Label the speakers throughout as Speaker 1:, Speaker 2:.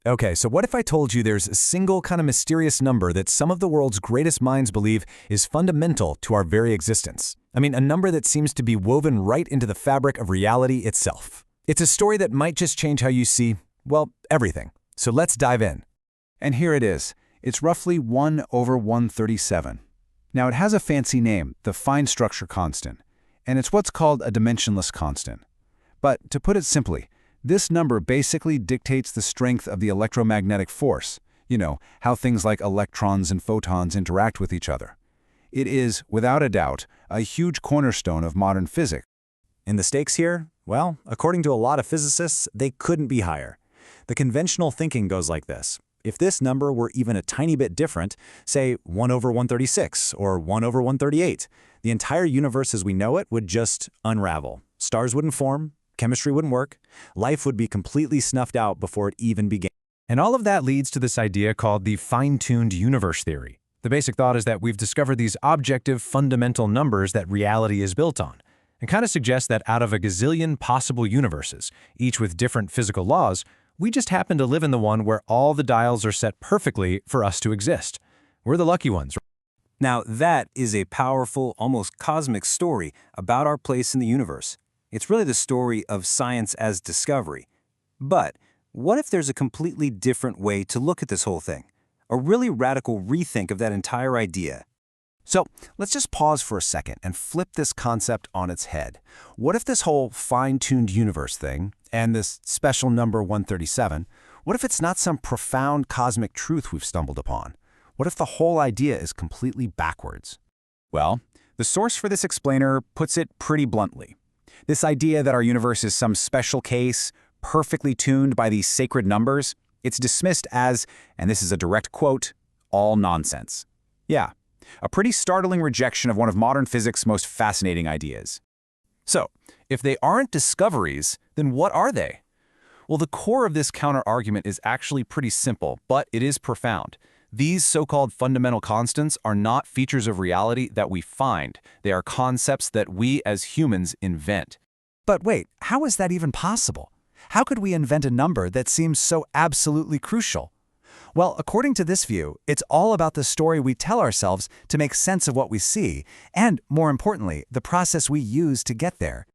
Speaker 1: Okay, so what if I told you there's a single kind of mysterious number that some of the world's greatest minds believe is fundamental to our very existence? I mean, a number that seems to be woven right into the fabric of reality itself. It's a story that might just change how you see, well, everything. So let's dive in.
Speaker 2: And here it is. It's roughly 1 over 137. Now, it has a fancy name, the fine structure constant, and it's what's called a dimensionless constant. But to put it simply, this number basically dictates the strength of the electromagnetic force, how things like electrons and photons interact with each other. It is, without a doubt, a huge cornerstone of modern physics.
Speaker 1: And the stakes here? Well, according to a lot of physicists, they couldn't be higher. The conventional thinking goes like this. If this number were even a tiny bit different, say 1 over 136 or 1 over 138, the entire universe as we know it would just unravel. Stars wouldn't form, chemistry wouldn't work, life would be completely snuffed out before it even began. And all of that leads to this idea called the fine-tuned universe theory. The basic thought is that we've discovered these objective, fundamental numbers that reality is built on, and kind of suggests that out of a gazillion possible universes, each with different physical laws, we just happen to live in the one where all the dials are set perfectly for us to exist. We're the lucky ones.
Speaker 3: Now, that is a powerful, almost cosmic story about our place in the universe. It's really the story of science as discovery. But what if there's a completely different way to look at this whole thing? A really radical rethink of that entire idea.
Speaker 2: So let's just pause for a second and flip this concept on its head. What if this whole fine-tuned universe thing, and this special number 137, what if it's not some profound cosmic truth we've stumbled upon? What if the whole idea is completely backwards?
Speaker 4: Well, the source for this explainer puts it pretty bluntly. This idea that our universe is some special case, perfectly tuned by these sacred numbers, it's dismissed as, and this is a direct quote, all nonsense. Yeah, a pretty startling rejection of one of modern physics' most fascinating ideas. So, if they aren't discoveries, then what are they? Well, the core of this counter-argument is actually pretty simple, but it is profound. These so-called fundamental constants are not features of reality that we find. They are concepts that we as humans invent.
Speaker 1: But wait, how is that even possible? How could we invent a number that seems so absolutely crucial? Well, according to this view, it's all about the story we tell ourselves to make sense of what we see, and, more importantly, the process we use to get there.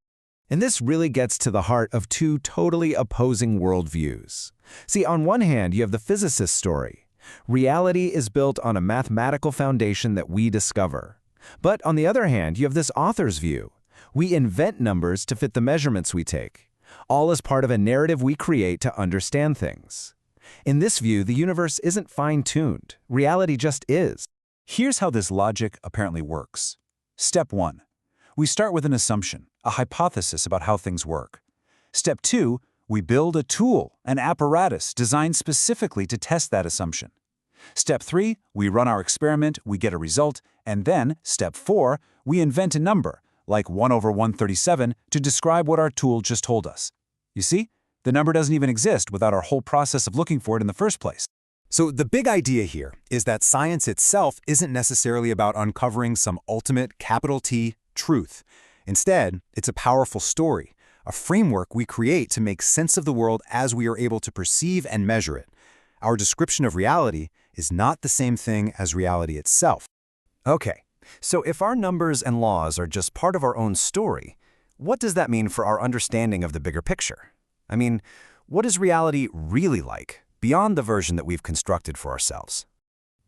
Speaker 1: And this really gets to the heart of two totally opposing worldviews. See, on one hand, you have the physicist's story. Reality is built on a mathematical foundation that we discover. But on the other hand, you have this author's view. We invent numbers to fit the measurements we take, all as part of a narrative we create to understand things. In this view, the universe isn't fine-tuned. Reality just is.
Speaker 4: Here's how this logic apparently works. Step 1. We start with an assumption, a hypothesis about how things work. Step 2. We build a tool, an apparatus designed specifically to test that assumption. Step 3. We run our experiment, we get a result, and then, Step 4, we invent a number, like 1 over 137, to describe what our tool just told us. You see? The number doesn't even exist without our whole process of looking for it in the first place.
Speaker 1: So the big idea here is that science itself isn't necessarily about uncovering some ultimate capital T truth. Instead, it's a powerful story, a framework we create to make sense of the world as we are able to perceive and measure it. Our description of reality is not the same thing as reality itself. Okay, so if our numbers and laws are just part of our own story, what does that mean for our understanding of the bigger picture? I mean, what is reality really like, beyond the version that we've constructed for ourselves?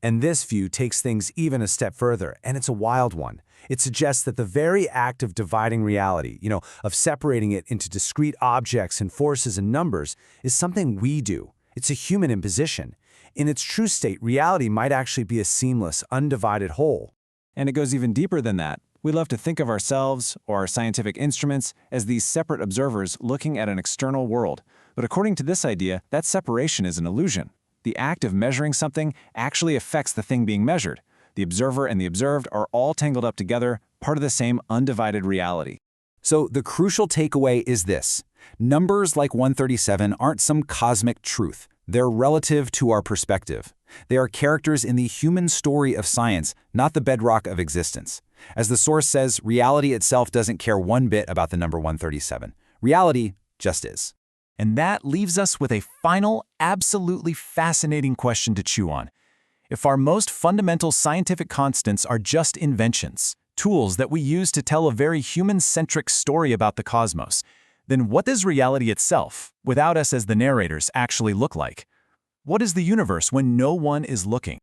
Speaker 1: And this view takes things even a step further, and it's a wild one. It suggests that the very act of dividing reality, of separating it into discrete objects and forces and numbers, is something we do. It's a human imposition. In its true state, reality might actually be a seamless, undivided whole.
Speaker 3: And it goes even deeper than that. We love to think of ourselves, or our scientific instruments, as these separate observers looking at an external world. But according to this idea, that separation is an illusion. The act of measuring something actually affects the thing being measured. The observer and the observed are all tangled up together, part of the same undivided reality.
Speaker 4: So the crucial takeaway is this. Numbers like 137 aren't some cosmic truth. They're relative to our perspective. They are characters in the human story of science, not the bedrock of existence. As the source says, reality itself doesn't care one bit about the number 137. Reality just is.
Speaker 3: And that leaves us with a final, absolutely fascinating question to chew on. If our most fundamental scientific constants are just inventions, tools that we use to tell a very human-centric story about the cosmos, then what does reality itself, without us as the narrators, actually look like? What is the universe when no one is looking?